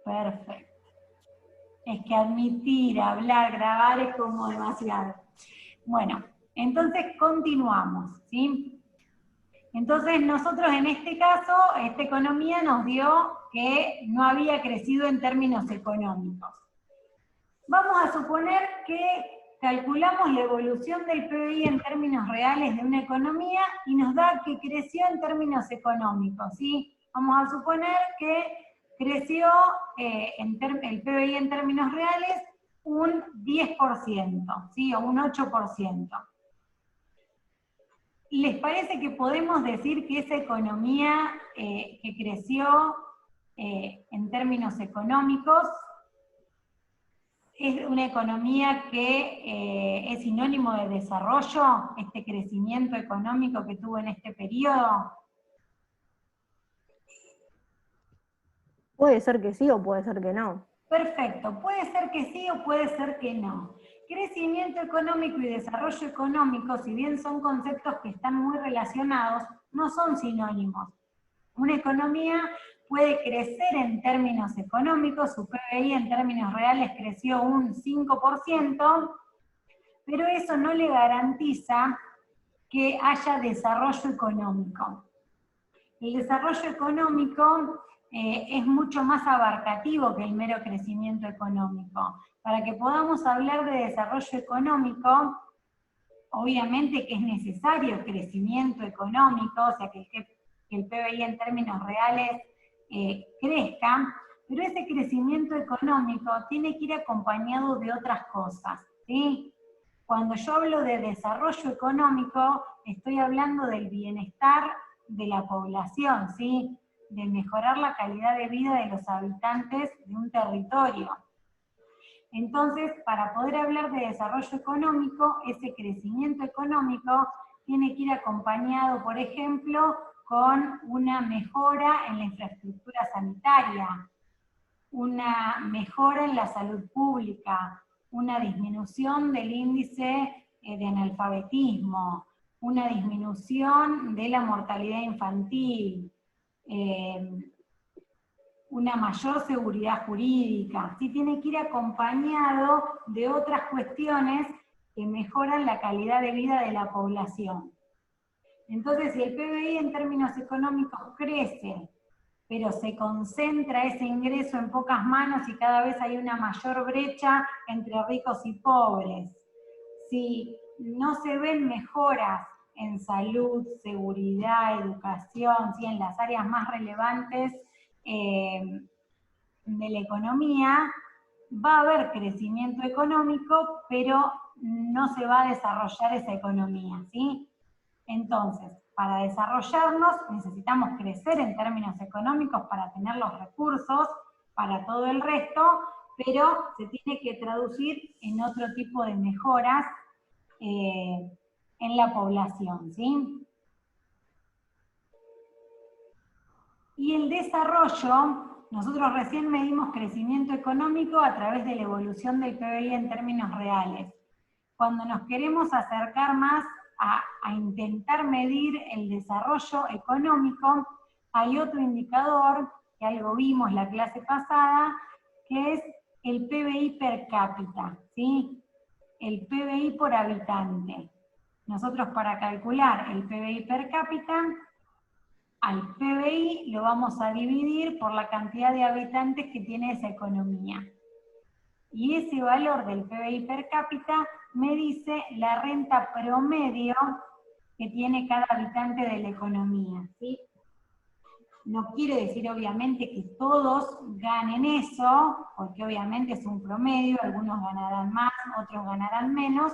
Perfecto. Es que admitir, hablar, grabar es como demasiado. Bueno, entonces continuamos, ¿sí? Entonces nosotros en este caso, esta economía nos dio que no había crecido en términos económicos. Vamos a suponer que calculamos la evolución del PBI en términos reales de una economía y nos da que creció en términos económicos, ¿sí? Vamos a suponer que creció el PBI en términos reales un 10%, ¿sí? O un 8%. ¿Les parece que podemos decir que esa economía que creció en términos económicos es una economía que es sinónimo de desarrollo, este crecimiento económico que tuvo en este periodo? Puede ser que sí o puede ser que no. Perfecto, puede ser que sí o puede ser que no. Crecimiento económico y desarrollo económico, si bien son conceptos que están muy relacionados, no son sinónimos. Una economía puede crecer en términos económicos, su PBI en términos reales creció un 5%, pero eso no le garantiza que haya desarrollo económico. El desarrollo económico es mucho más abarcativo que el mero crecimiento económico. Para que podamos hablar de desarrollo económico, obviamente que es necesario crecimiento económico, o sea, que el PBI en términos reales crezca, pero ese crecimiento económico tiene que ir acompañado de otras cosas, ¿sí? Cuando yo hablo de desarrollo económico, estoy hablando del bienestar de la población, ¿sí? De mejorar la calidad de vida de los habitantes de un territorio. Entonces, para poder hablar de desarrollo económico, ese crecimiento económico tiene que ir acompañado, por ejemplo, con una mejora en la infraestructura sanitaria, una mejora en la salud pública, una disminución del índice de analfabetismo, una disminución de la mortalidad infantil, una mayor seguridad jurídica. Sí, tiene que ir acompañado de otras cuestiones que mejoran la calidad de vida de la población. Entonces, si el PBI en términos económicos crece, pero se concentra ese ingreso en pocas manos y cada vez hay una mayor brecha entre ricos y pobres, si no se ven mejoras en salud, seguridad, educación, ¿sí? En las áreas más relevantes de la economía, va a haber crecimiento económico, pero no se va a desarrollar esa economía, ¿sí? Entonces, para desarrollarnos necesitamos crecer en términos económicos para tener los recursos para todo el resto, pero se tiene que traducir en otro tipo de mejoras en la población, ¿sí? Y el desarrollo, nosotros recién medimos crecimiento económico a través de la evolución del PBI en términos reales. Cuando nos queremos acercar más a intentar medir el desarrollo económico, hay otro indicador, que algo vimos la clase pasada, que es el PBI per cápita, ¿sí? El PBI por habitante. Nosotros para calcular el PBI per cápita, al PBI lo vamos a dividir por la cantidad de habitantes que tiene esa economía. Y ese valor del PBI per cápita me dice la renta promedio que tiene cada habitante de la economía, ¿sí? No quiere decir obviamente que todos ganen eso, porque obviamente es un promedio, algunos ganarán más, otros ganarán menos,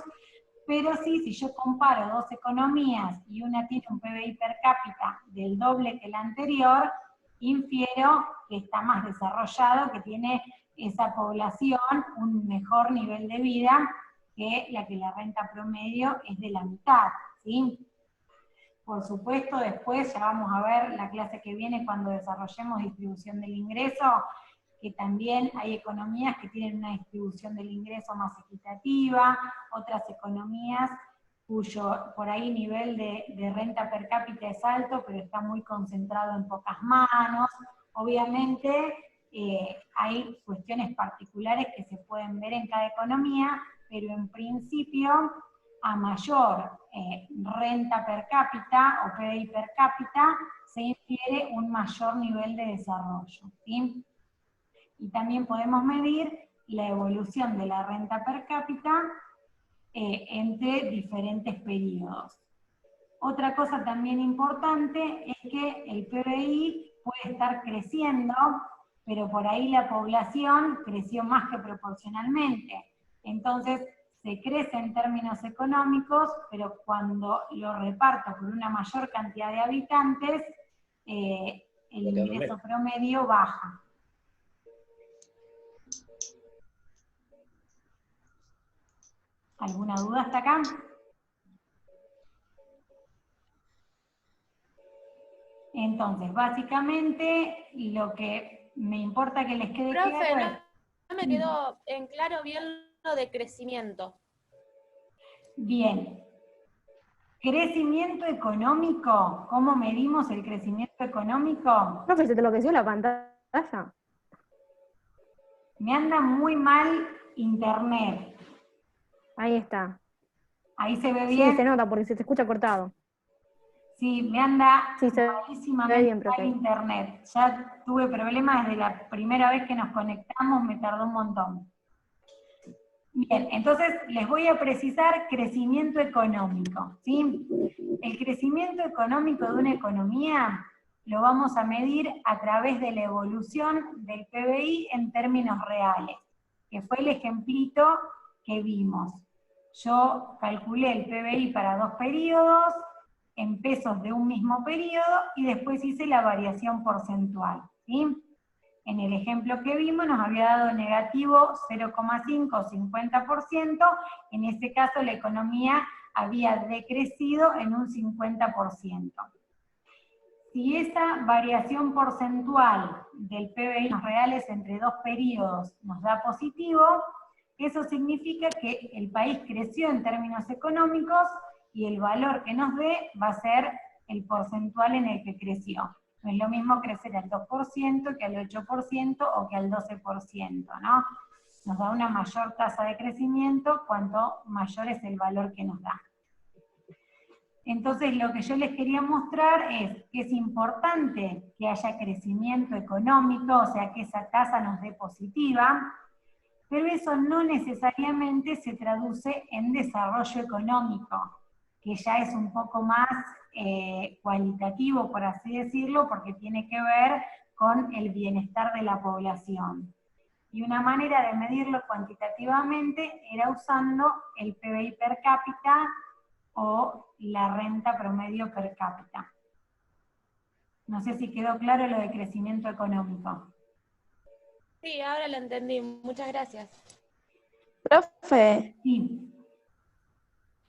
pero sí, si yo comparo dos economías y una tiene un PBI per cápita del doble que la anterior, infiero que está más desarrollado, que tiene esa población un mejor nivel de vida que la renta promedio es de la mitad, ¿sí? Por supuesto, después ya vamos a ver la clase que viene cuando desarrollemos distribución del ingreso, que también hay economías que tienen una distribución del ingreso más equitativa, otras economías cuyo por ahí nivel de renta per cápita es alto, pero está muy concentrado en pocas manos. Obviamente, hay cuestiones particulares que se pueden ver en cada economía, pero en principio, a mayor renta per cápita o PBI per cápita, se infiere un mayor nivel de desarrollo, ¿sí? Y también podemos medir la evolución de la renta per cápita entre diferentes periodos. Otra cosa también importante es que el PBI puede estar creciendo, pero por ahí la población creció más que proporcionalmente. Entonces, se crece en términos económicos, pero cuando lo reparto por una mayor cantidad de habitantes, el ingreso promedio baja. ¿Alguna duda hasta acá? Entonces, básicamente, lo que me importa que les quede Profe, claro es... no me quedó en claro bien lo de crecimiento. Bien. Crecimiento económico, ¿cómo medimos el crecimiento económico? Profe, ¿se te enloqueció la pantalla? Me anda muy mal internet. Ahí está. ¿Ahí se ve Sí, bien? se nota porque se te escucha cortado. Sí, me anda Sí, se ve malísimamente bien, mal profe. internet. Ya tuve problemas desde la primera vez que nos conectamos, me tardó un montón. Bien, entonces les voy a precisar crecimiento económico, ¿sí? El crecimiento económico de una economía lo vamos a medir a través de la evolución del PBI en términos reales, que fue el ejemplito que vimos. Yo calculé el PBI para 2 periodos, en pesos de un mismo periodo, y después hice la variación porcentual, ¿sí? En el ejemplo que vimos nos había dado negativo 0,5 o 50%, en ese caso la economía había decrecido en un 50%. Si esa variación porcentual del PBI reales entre 2 periodos nos da positivo, eso significa que el país creció en términos económicos y el valor que nos dé va a ser el porcentual en el que creció. No es lo mismo crecer al 2% que al 8% o que al 12%, ¿no? Nos da una mayor tasa de crecimiento cuanto mayor es el valor que nos da. Entonces, lo que yo les quería mostrar es que es importante que haya crecimiento económico, o sea, que esa tasa nos dé positiva, pero eso no necesariamente se traduce en desarrollo económico, que ya es un poco más cualitativo, por así decirlo, porque tiene que ver con el bienestar de la población. Y una manera de medirlo cuantitativamente era usando el PBI per cápita o la renta promedio per cápita. No sé si quedó claro lo de crecimiento económico. Sí, ahora lo entendí. Muchas gracias. Profe, Sí.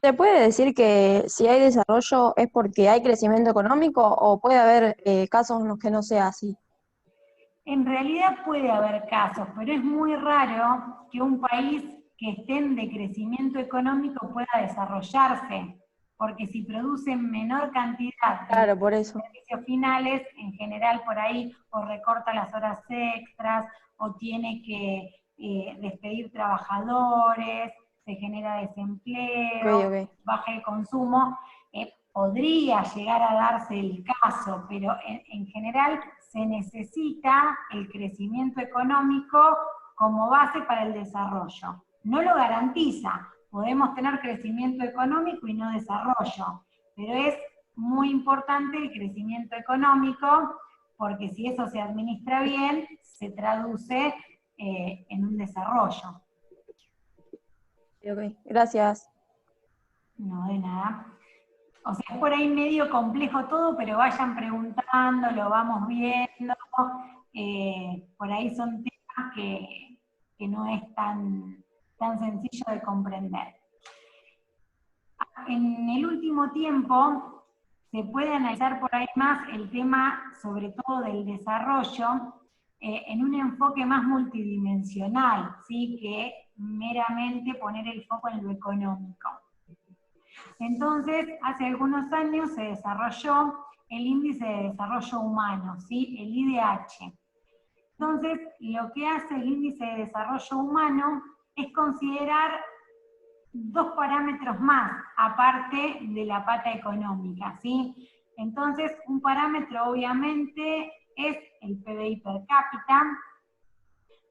¿se puede decir que si hay desarrollo es porque hay crecimiento económico o puede haber casos en los que no sea así? En realidad puede haber casos, pero es muy raro que un país que esté en decrecimiento económico pueda desarrollarse, porque si producen menor cantidad de Claro, por eso. servicios finales, en general por ahí o recorta las horas extras, o tiene que despedir trabajadores, se genera desempleo, Ok. baja el consumo, podría llegar a darse el caso, pero en general se necesita el crecimiento económico como base para el desarrollo. No lo garantiza, podemos tener crecimiento económico y no desarrollo, pero es muy importante el crecimiento económico, porque si eso se administra bien, se traduce en un desarrollo. Ok, gracias. No, de nada. O sea, es por ahí medio complejo todo, pero vayan preguntando, lo vamos viendo. Por ahí son temas que no es tan sencillo de comprender. En el último tiempo se puede analizar por ahí más el tema, sobre todo del desarrollo, en un enfoque más multidimensional, ¿sí? Que meramente poner el foco en lo económico. Entonces, hace algunos años se desarrolló el Índice de Desarrollo Humano, ¿sí? El IDH. Entonces, lo que hace el índice de desarrollo humano es considerar dos parámetros más, aparte de la pata económica, ¿sí? Entonces, un parámetro obviamente es el PBI per cápita,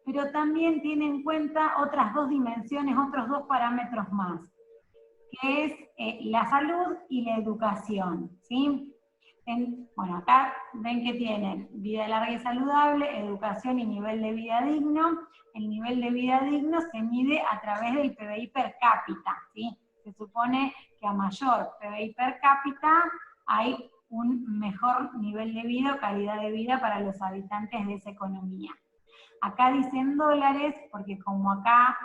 pero también tiene en cuenta otras dos dimensiones, otros dos parámetros más, que es la salud y la educación, ¿sí? Bueno, acá ven que tienen vida larga y saludable, educación y nivel de vida digno. El nivel de vida digno se mide a través del PBI per cápita, ¿sí? Se supone que a mayor PBI per cápita hay un mejor nivel de vida o calidad de vida para los habitantes de esa economía. Acá dicen dólares porque como acá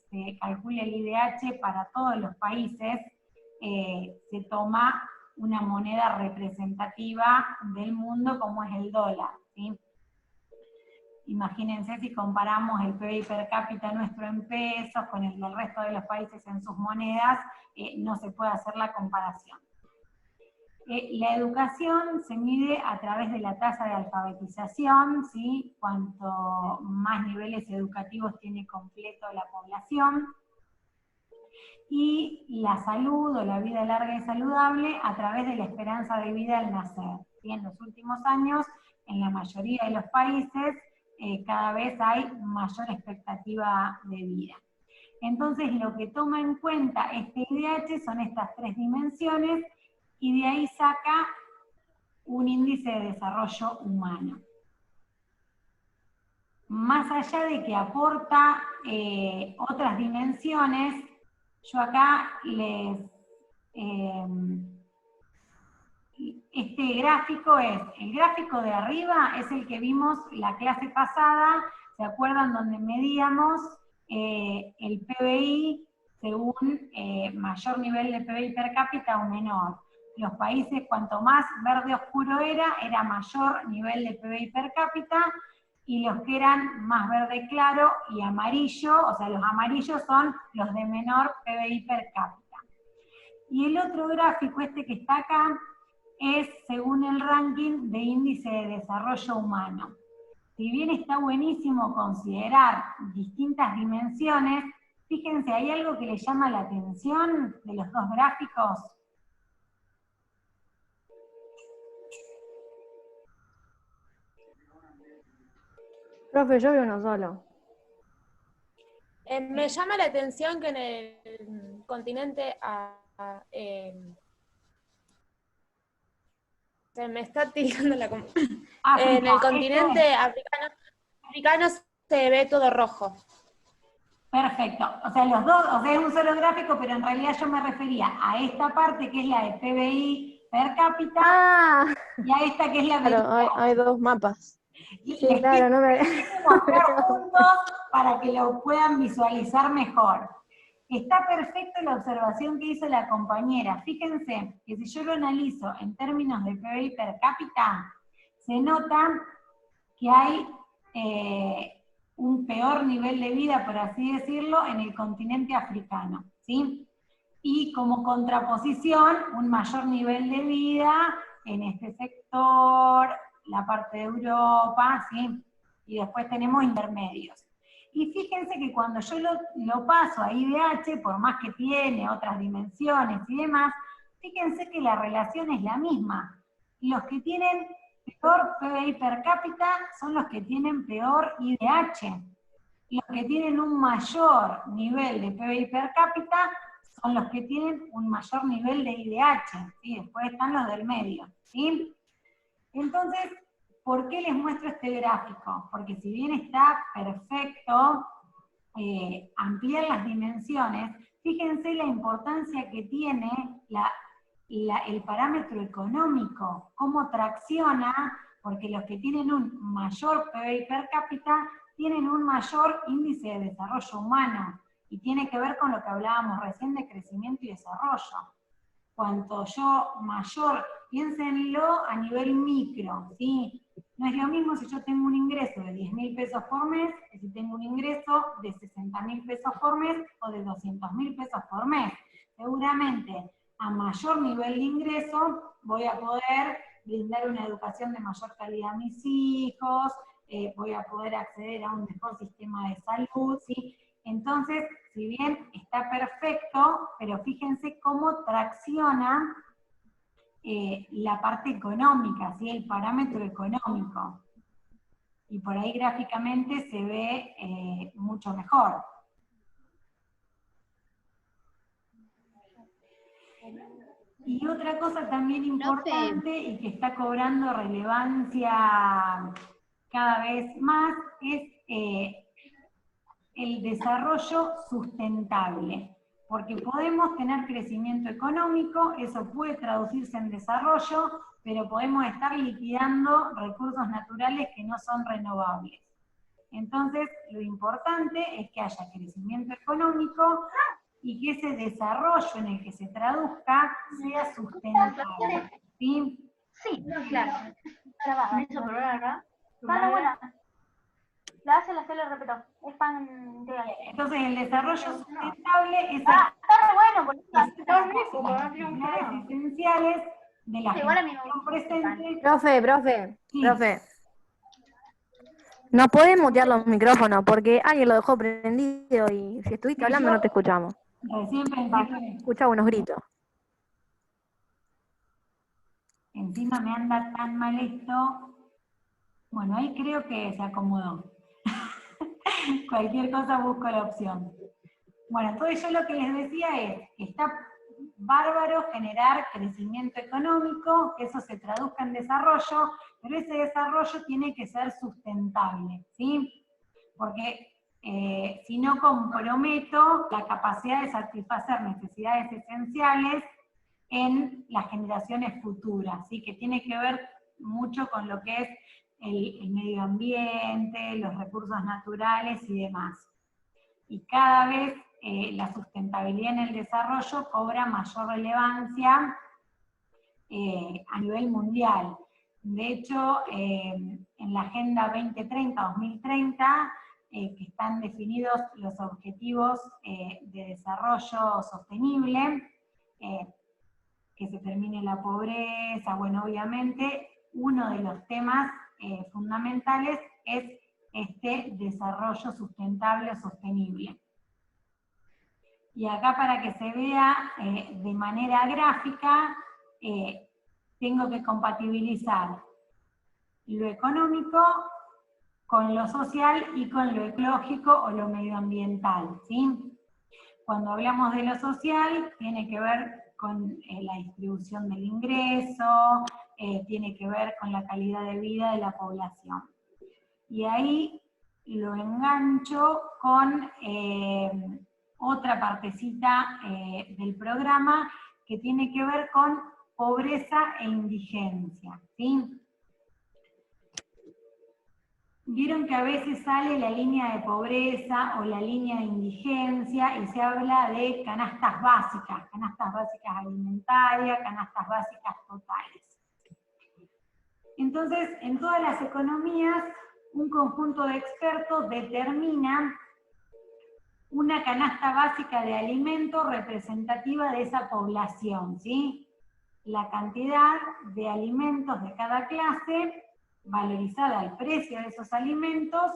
se calcula el IDH para todos los países, se toma una moneda representativa del mundo como es el dólar, ¿sí? Imagínense si comparamos el PBI per cápita nuestro en pesos con el del resto de los países en sus monedas, no se puede hacer la comparación. La educación se mide a través de la tasa de alfabetización, ¿sí? Cuanto más niveles educativos tiene completo la población. Y la salud o la vida larga y saludable a través de la esperanza de vida al nacer, ¿sí? En los últimos años, en la mayoría de los países, cada vez hay mayor expectativa de vida. Entonces, lo que toma en cuenta este IDH son estas tres dimensiones, y de ahí saca un índice de desarrollo humano. Más allá de que aporta otras dimensiones, yo acá este gráfico el gráfico de arriba es el que vimos la clase pasada, ¿se acuerdan? Donde medíamos el PBI según mayor nivel de PBI per cápita o menor. Los países, cuanto más verde oscuro era mayor nivel de PBI per cápita, y los que eran más verde claro y amarillo, o sea, los amarillos son los de menor PBI per cápita. Y el otro gráfico, este que está acá, es según el ranking de índice de desarrollo humano. Si bien está buenísimo considerar distintas dimensiones, fíjense, ¿hay algo que les llama la atención de los dos gráficos? Profe, yo veo uno solo. Me llama la atención que en el continente se me está tirando la en el continente africano se ve todo rojo. Perfecto, o sea, los dos, o sea, es un solo gráfico, pero en realidad yo me refería a esta parte que es la de PBI per cápita, y a esta que es la de... Claro, hay dos mapas. Sí, claro, no me... mostrar juntos para que lo puedan visualizar mejor. Está perfecta la observación que hizo la compañera. Fíjense que si yo lo analizo en términos de PBI per cápita, se nota que hay un peor nivel de vida, por así decirlo, en el continente africano, ¿sí? Y como contraposición, un mayor nivel de vida en este sector, la parte de Europa, ¿sí? Y después tenemos intermedios. Y fíjense que cuando yo lo paso a IDH, por más que tiene otras dimensiones y demás, fíjense que la relación es la misma. Los que tienen peor PBI per cápita son los que tienen peor IDH. Los que tienen un mayor nivel de PBI per cápita son los que tienen un mayor nivel de IDH. ¿Sí? Después están los del medio, ¿sí? Entonces, ¿por qué les muestro este gráfico? Porque si bien está perfecto ampliar las dimensiones, fíjense la importancia que tiene el parámetro económico, cómo tracciona, porque los que tienen un mayor PBI per cápita tienen un mayor índice de desarrollo humano, y tiene que ver con lo que hablábamos recién de crecimiento y desarrollo. Cuanto yo mayor, piénsenlo a nivel micro, ¿sí? No es lo mismo si yo tengo un ingreso de 10.000 pesos por mes, que si tengo un ingreso de 60.000 pesos por mes o de 200.000 pesos por mes. Seguramente, a mayor nivel de ingreso, voy a poder brindar una educación de mayor calidad a mis hijos, voy a poder acceder a un mejor sistema de salud, ¿sí? Entonces, si bien está perfecto, pero fíjense cómo tracciona la parte económica, ¿sí? El parámetro económico. Y por ahí gráficamente se ve mucho mejor. Y otra cosa también importante y que está cobrando relevancia cada vez más es el desarrollo sustentable. Porque podemos tener crecimiento económico, eso puede traducirse en desarrollo, pero podemos estar liquidando recursos naturales que no son renovables. Entonces, lo importante es que haya crecimiento económico y que ese desarrollo en el que se traduzca sea sustentable. ¿Sí? Sí, claro. Eso, pero acá. Está buena. La hace la le repito. Es pan integral. Entonces, el desarrollo sustentable es está re bueno, porque las necesidades esenciales de la generación presente. Profe. No podés mutear los micrófonos porque alguien lo dejó prendido y si estuviste hablando no te escuchamos. Recién pensé Escuchaba unos gritos. encima me anda tan mal esto. Bueno, ahí creo que se acomodó. Cualquier cosa busco la opción. Bueno, entonces yo lo que les decía es que está bárbaro generar crecimiento económico, que eso se traduzca en desarrollo, pero ese desarrollo tiene que ser sustentable, ¿sí? Porque si no comprometo la capacidad de satisfacer necesidades esenciales en las generaciones futuras, ¿sí? Que tiene que ver mucho con lo que es el medio ambiente, los recursos naturales y demás. Y cada vez la sustentabilidad en el desarrollo cobra mayor relevancia a nivel mundial. De hecho, en la Agenda 2030-2030, que están definidos los objetivos de desarrollo sostenible, que se termine la pobreza, bueno, obviamente, uno de los temas fundamentales es este desarrollo sustentable o sostenible. Y acá para que se vea de manera gráfica, tengo que compatibilizar lo económico con lo social y con lo ecológico o lo medioambiental, ¿sí? Cuando hablamos de lo social, tiene que ver con la distribución del ingreso, tiene que ver con la calidad de vida de la población. Y ahí lo engancho con otra partecita del programa que tiene que ver con pobreza e indigencia, ¿sí? Vieron que a veces sale la línea de pobreza o la línea de indigencia y se habla de canastas básicas alimentarias, canastas básicas totales. Entonces, en todas las economías, un conjunto de expertos determina una canasta básica de alimentos representativa de esa población, ¿sí? La cantidad de alimentos de cada clase valorizada al precio de esos alimentos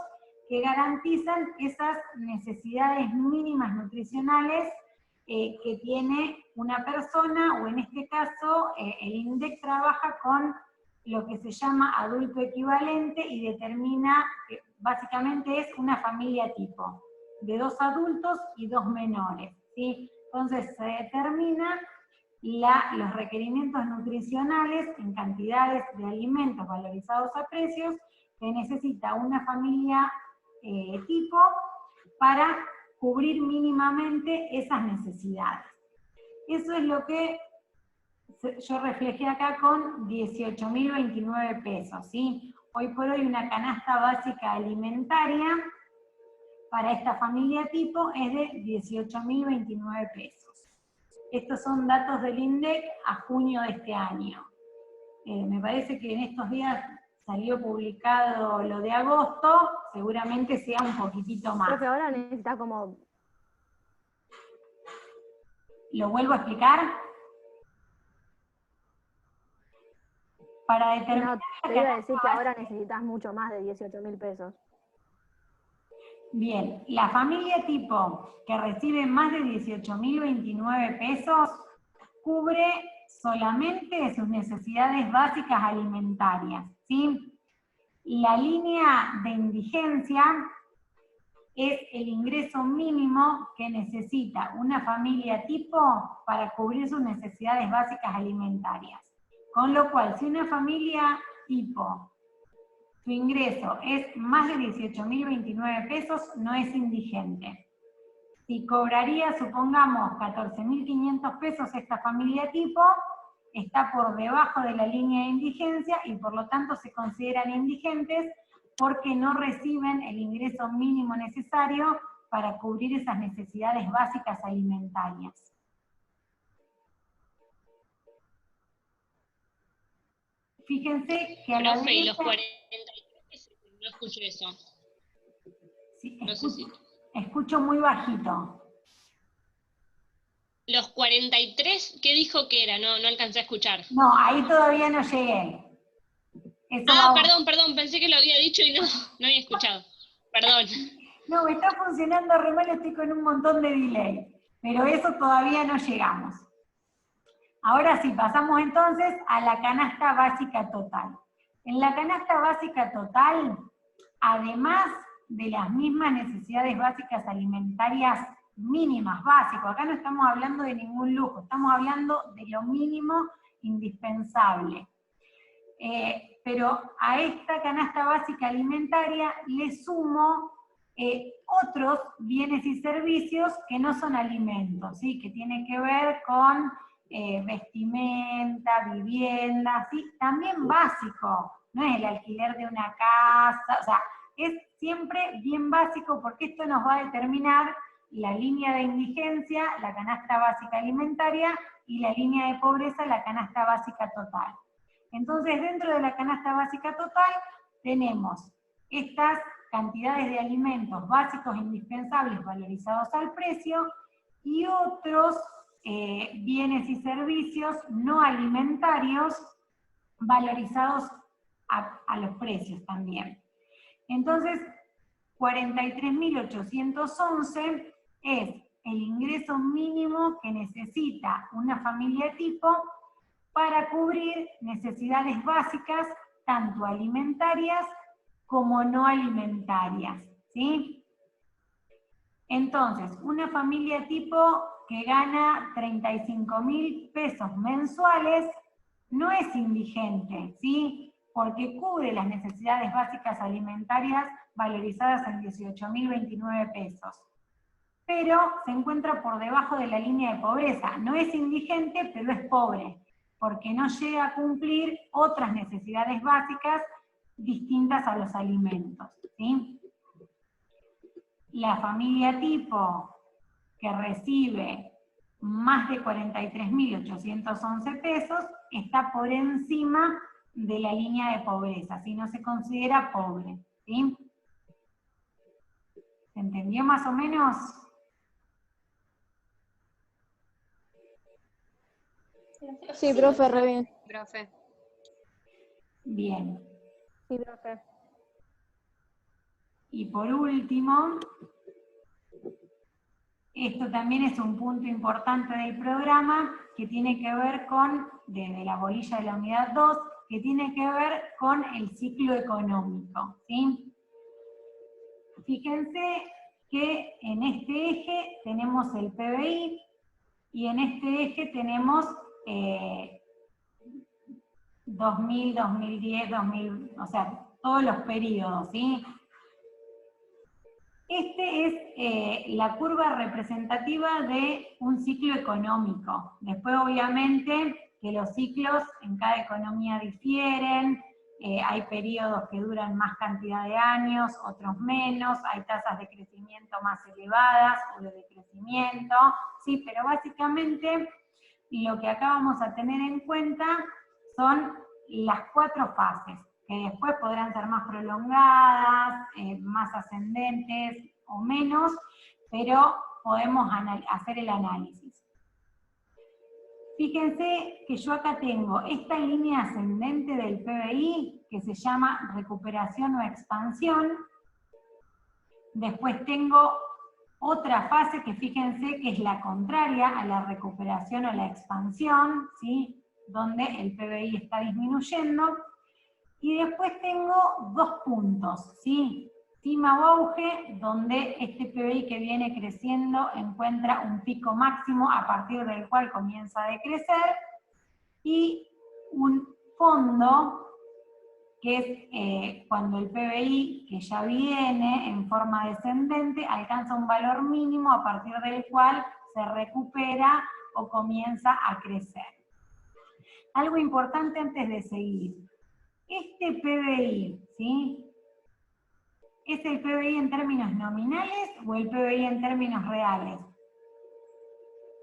que garantizan esas necesidades mínimas nutricionales que tiene una persona, o en este caso el INDEC trabaja con lo que se llama adulto equivalente y determina que básicamente es una familia tipo, de 2 adultos y 2 menores, ¿sí? Entonces se determina los requerimientos nutricionales en cantidades de alimentos valorizados a precios que necesita una familia tipo para cubrir mínimamente esas necesidades. Eso es lo que yo reflejé acá con 18.029 pesos, ¿sí? Hoy por hoy una canasta básica alimentaria para esta familia tipo es de 18.029 pesos. Estos son datos del INDEC a junio de este año. Me parece que en estos días salió publicado lo de agosto, seguramente sea un poquitito más. Profe, ahora necesita como... ¿Lo vuelvo a explicar? Para determinar... No, te iba a decir que ahora necesitas mucho más de 18.000 pesos. Bien, la familia tipo que recibe más de 18.029 pesos cubre solamente sus necesidades básicas alimentarias, ¿sí? La línea de indigencia es el ingreso mínimo que necesita una familia tipo para cubrir sus necesidades básicas alimentarias. Con lo cual, si una familia tipo, su ingreso es más de 18.029 pesos, no es indigente. Si cobraría, supongamos, 14.500 pesos esta familia tipo, está por debajo de la línea de indigencia y por lo tanto se consideran indigentes porque no reciben el ingreso mínimo necesario para cubrir esas necesidades básicas alimentarias. Fíjense que a la Profe, y derecha... los 43, no escuché eso. Sí, No sé si... escucho muy bajito. Los 43, ¿qué dijo que era? No alcancé a escuchar. No, ahí todavía no llegué. Eso Perdón, pensé que lo había dicho y no había escuchado. Perdón. No, me está funcionando re mal, estoy con un montón de delay. Pero eso todavía no llegamos. Ahora sí, pasamos entonces a la canasta básica total. En la canasta básica total, además de las mismas necesidades básicas alimentarias mínimas, básicas, acá no estamos hablando de ningún lujo, estamos hablando de lo mínimo indispensable. Pero a esta canasta básica alimentaria le sumo otros bienes y servicios que no son alimentos, ¿sí? Que tienen que ver con vestimenta, vivienda, ¿sí? También básico, no es el alquiler de una casa, o sea, es siempre bien básico porque esto nos va a determinar la línea de indigencia, la canasta básica alimentaria, y la línea de pobreza, la canasta básica total. Entonces, dentro de la canasta básica total, tenemos estas cantidades de alimentos básicos e indispensables valorizados al precio, y otros bienes y servicios no alimentarios valorizados a los precios también. Entonces, 43.811 es el ingreso mínimo que necesita una familia tipo para cubrir necesidades básicas, tanto alimentarias como no alimentarias, ¿sí? Entonces, una familia tipo que gana 35.000 pesos mensuales no es indigente, ¿sí? Porque cubre las necesidades básicas alimentarias valorizadas en 18.029 pesos. Pero se encuentra por debajo de la línea de pobreza. No es indigente, pero es pobre, porque no llega a cumplir otras necesidades básicas distintas a los alimentos, ¿sí? La familia tipo que recibe más de 43.811 pesos está por encima de la línea de pobreza, si no se considera pobre, ¿sí? ¿Se entendió más o menos? Sí, profe, re bien. Profe. Bien. Sí, profe. Y por último, esto también es un punto importante del programa que tiene que ver con, desde la bolilla de la unidad 2, que tiene que ver con el ciclo económico, ¿sí? Fíjense que en este eje tenemos el PBI y en este eje tenemos 2000, 2010, 2000, o sea, todos los periodos, ¿sí? Este es la curva representativa de un ciclo económico. Después, obviamente, que los ciclos en cada economía difieren, hay periodos que duran más cantidad de años, otros menos, hay tasas de crecimiento más elevadas o de decrecimiento, sí, pero básicamente lo que acá vamos a tener en cuenta son las 4 fases, que después podrán ser más prolongadas, más ascendentes o menos, pero podemos hacer el análisis. Fíjense que yo acá tengo esta línea ascendente del PBI, que se llama recuperación o expansión. Después tengo otra fase que fíjense que es la contraria a la recuperación o la expansión, ¿sí? Donde el PBI está disminuyendo. Y después tengo dos puntos, ¿sí? Cima o auge, donde este PBI que viene creciendo encuentra un pico máximo a partir del cual comienza a decrecer, y un fondo, que es cuando el PBI, que ya viene en forma descendente, alcanza un valor mínimo a partir del cual se recupera o comienza a crecer. Algo importante antes de seguir. Este PBI, ¿sí? ¿Es el PBI en términos nominales o el PBI en términos reales?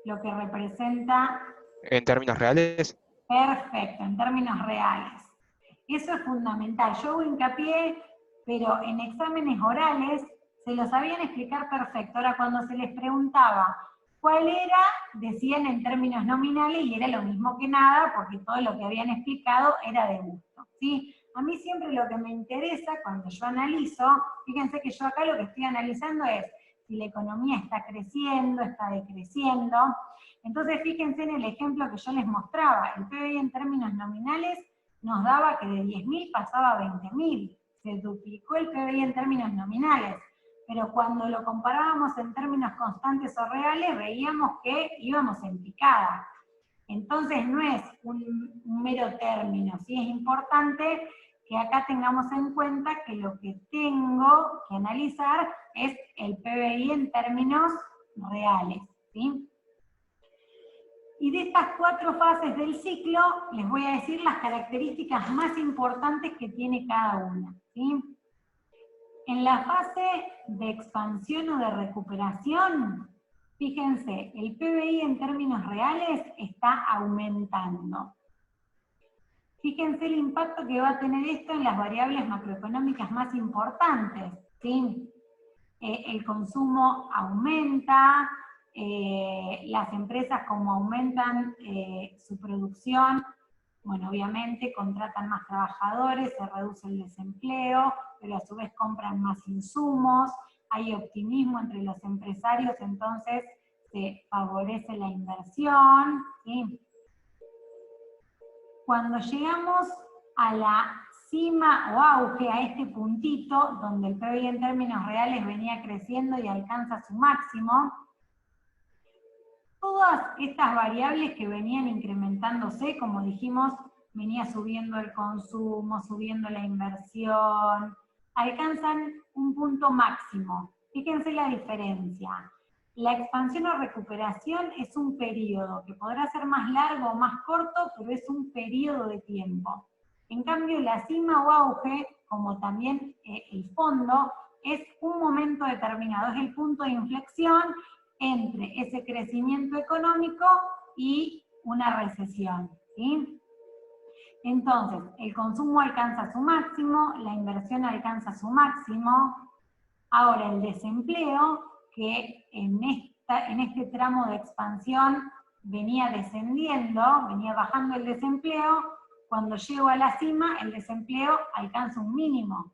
Lo que representa... ¿En términos reales? Perfecto, en términos reales. Eso es fundamental. Yo hago hincapié, pero en exámenes orales se lo sabían explicar perfecto. Ahora, cuando se les preguntaba cuál era, decían en términos nominales y era lo mismo que nada, porque todo lo que habían explicado era de gusto, ¿sí? A mí siempre lo que me interesa cuando yo analizo, fíjense que yo acá lo que estoy analizando es si la economía está creciendo, está decreciendo. Entonces fíjense en el ejemplo que yo les mostraba, el PBI en términos nominales nos daba que de 10.000 pasaba a 20.000, se duplicó el PBI en términos nominales, pero cuando lo comparábamos en términos constantes o reales, veíamos que íbamos en picada. Entonces no es un mero término, ¿sí? Es importante que acá tengamos en cuenta que lo que tengo que analizar es el PBI en términos reales, ¿sí? Y de estas 4 fases del ciclo, les voy a decir las características más importantes que tiene cada una, ¿sí? En la fase de expansión o de recuperación, fíjense, el PBI en términos reales está aumentando. Fíjense el impacto que va a tener esto en las variables macroeconómicas más importantes, ¿sí? El consumo aumenta, las empresas como aumentan su producción, bueno, obviamente contratan más trabajadores, se reduce el desempleo, pero a su vez compran más insumos, hay optimismo entre los empresarios, entonces se favorece la inversión, ¿sí? Cuando llegamos a la cima o auge, a este puntito, donde el PBI en términos reales venía creciendo y alcanza su máximo, todas estas variables que venían incrementándose, como dijimos, venía subiendo el consumo, subiendo la inversión, alcanzan un punto máximo. Fíjense la diferencia. La expansión o recuperación es un periodo que podrá ser más largo o más corto, pero es un periodo de tiempo. En cambio, la cima o auge, como también el fondo, es un momento determinado, es el punto de inflexión entre ese crecimiento económico y una recesión, ¿sí? Entonces, el consumo alcanza su máximo, la inversión alcanza su máximo. Ahora, el desempleo, que en este tramo de expansión venía descendiendo, venía bajando el desempleo, cuando llego a la cima, el desempleo alcanza un mínimo.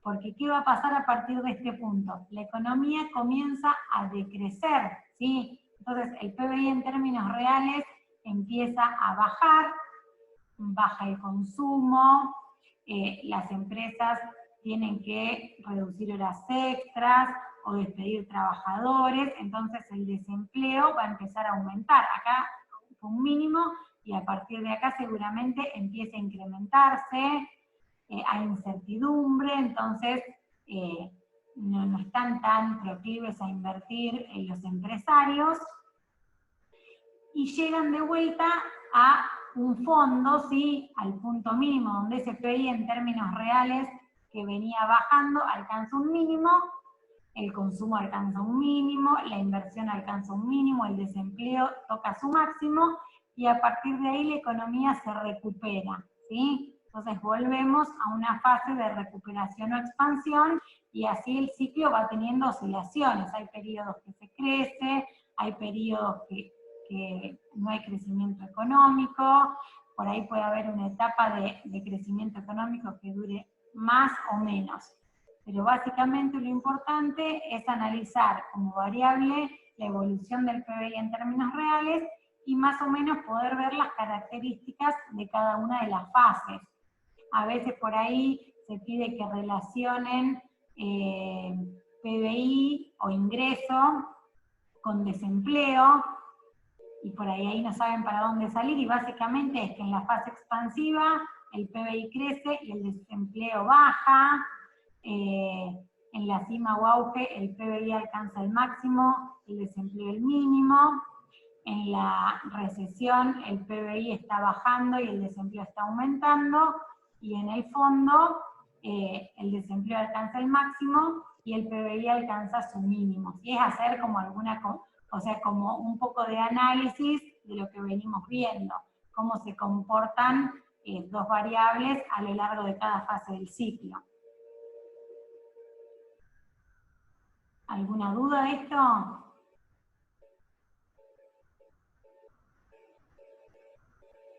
Porque ¿qué va a pasar a partir de este punto? La economía comienza a decrecer, ¿sí? Entonces el PBI en términos reales empieza a bajar, baja el consumo, las empresas tienen que reducir horas extras o despedir trabajadores, entonces el desempleo va a empezar a aumentar. Acá fue un mínimo y a partir de acá seguramente empieza a incrementarse. Hay incertidumbre, entonces no están tan proclives a invertir en los empresarios, y llegan de vuelta a un fondo, ¿sí? Al punto mínimo, donde ese PBI en términos reales que venía bajando alcanza un mínimo, el consumo alcanza un mínimo, la inversión alcanza un mínimo, el desempleo toca su máximo, y a partir de ahí la economía se recupera, ¿sí? Entonces volvemos a una fase de recuperación o expansión, y así el ciclo va teniendo oscilaciones. Hay periodos que se crece, hay periodos que que no hay crecimiento económico, por ahí puede haber una etapa de crecimiento económico que dure más o menos. Pero básicamente lo importante es analizar como variable la evolución del PBI en términos reales y más o menos poder ver las características de cada una de las fases. A veces por ahí se pide que relacionen PBI o ingreso con desempleo, y por ahí no saben para dónde salir, y básicamente es que en la fase expansiva el PBI crece y el desempleo baja, en la cima o auge el PBI alcanza el máximo, el desempleo el mínimo, en la recesión el PBI está bajando y el desempleo está aumentando, y en el fondo el desempleo alcanza el máximo y el PBI alcanza su mínimo. Y es hacer como como un poco de análisis de lo que venimos viendo, cómo se comportan dos variables a lo largo de cada fase del ciclo. ¿Alguna duda de esto?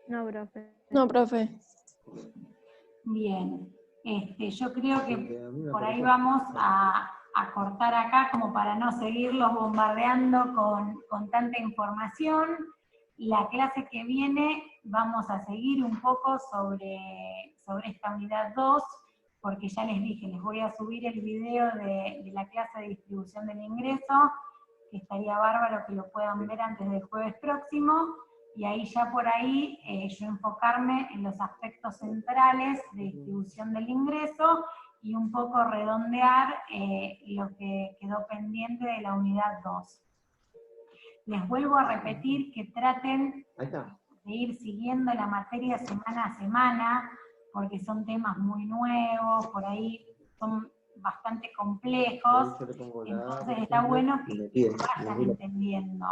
No, profe. No, profe. Bien. Yo creo que por ahí vamos a cortar acá como para no seguirlos bombardeando con tanta información. La clase que viene vamos a seguir un poco sobre esta unidad 2, porque ya les dije, les voy a subir el video de la clase de distribución del ingreso, que estaría bárbaro que lo puedan ver antes del jueves próximo, y ahí ya por ahí yo enfocarme en los aspectos centrales de distribución del ingreso, y un poco redondear lo que quedó pendiente de la unidad 2. Les vuelvo a repetir que traten de ir siguiendo la materia semana a semana, porque son temas muy nuevos, por ahí son bastante complejos, entonces está bueno que vayan entendiendo.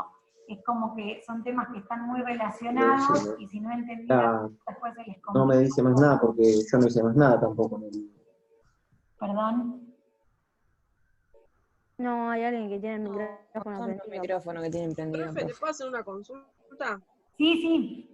Es como que son temas que están muy relacionados, y si no entendieron, después se les complica. No me dice más nada porque yo no hice más nada tampoco en el... ¿Perdón? No, hay alguien que tiene el micrófono El prendido. micrófono que tienen prendido. Profe, ¿te puedo hacer una consulta? Sí, sí.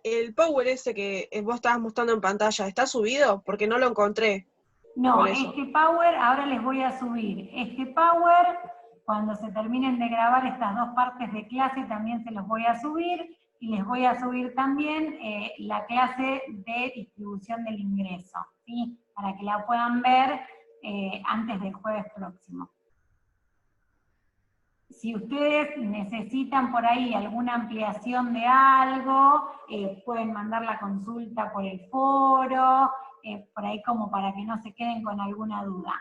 El Power ese que vos estabas mostrando en pantalla, ¿está subido? Porque no lo encontré. No, este Power ahora les voy a subir. Este Power, cuando se terminen de grabar estas dos partes de clase, también se los voy a subir, y les voy a subir también la clase de distribución del ingreso, ¿sí? Para que la puedan ver antes del jueves próximo. Si ustedes necesitan por ahí alguna ampliación de algo, pueden mandar la consulta por el foro, por ahí como para que no se queden con alguna duda.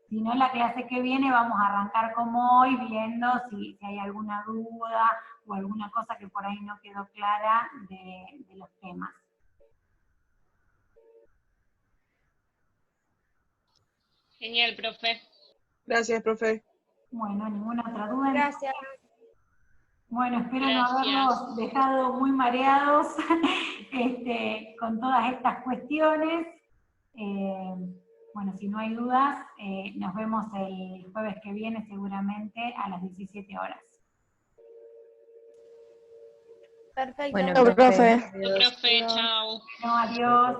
Si no, la clase que viene vamos a arrancar como hoy, viendo si hay alguna duda o alguna cosa que por ahí no quedó clara de los temas. Genial, profe. Gracias, profe. Bueno, ¿ninguna otra duda? Gracias. Bueno, espero no haberlos dejado muy mareados con todas estas cuestiones. Bueno, si no hay dudas, nos vemos el jueves que viene seguramente a las 17 horas. Perfecto. Bueno, profe. Profe, chao. No, adiós.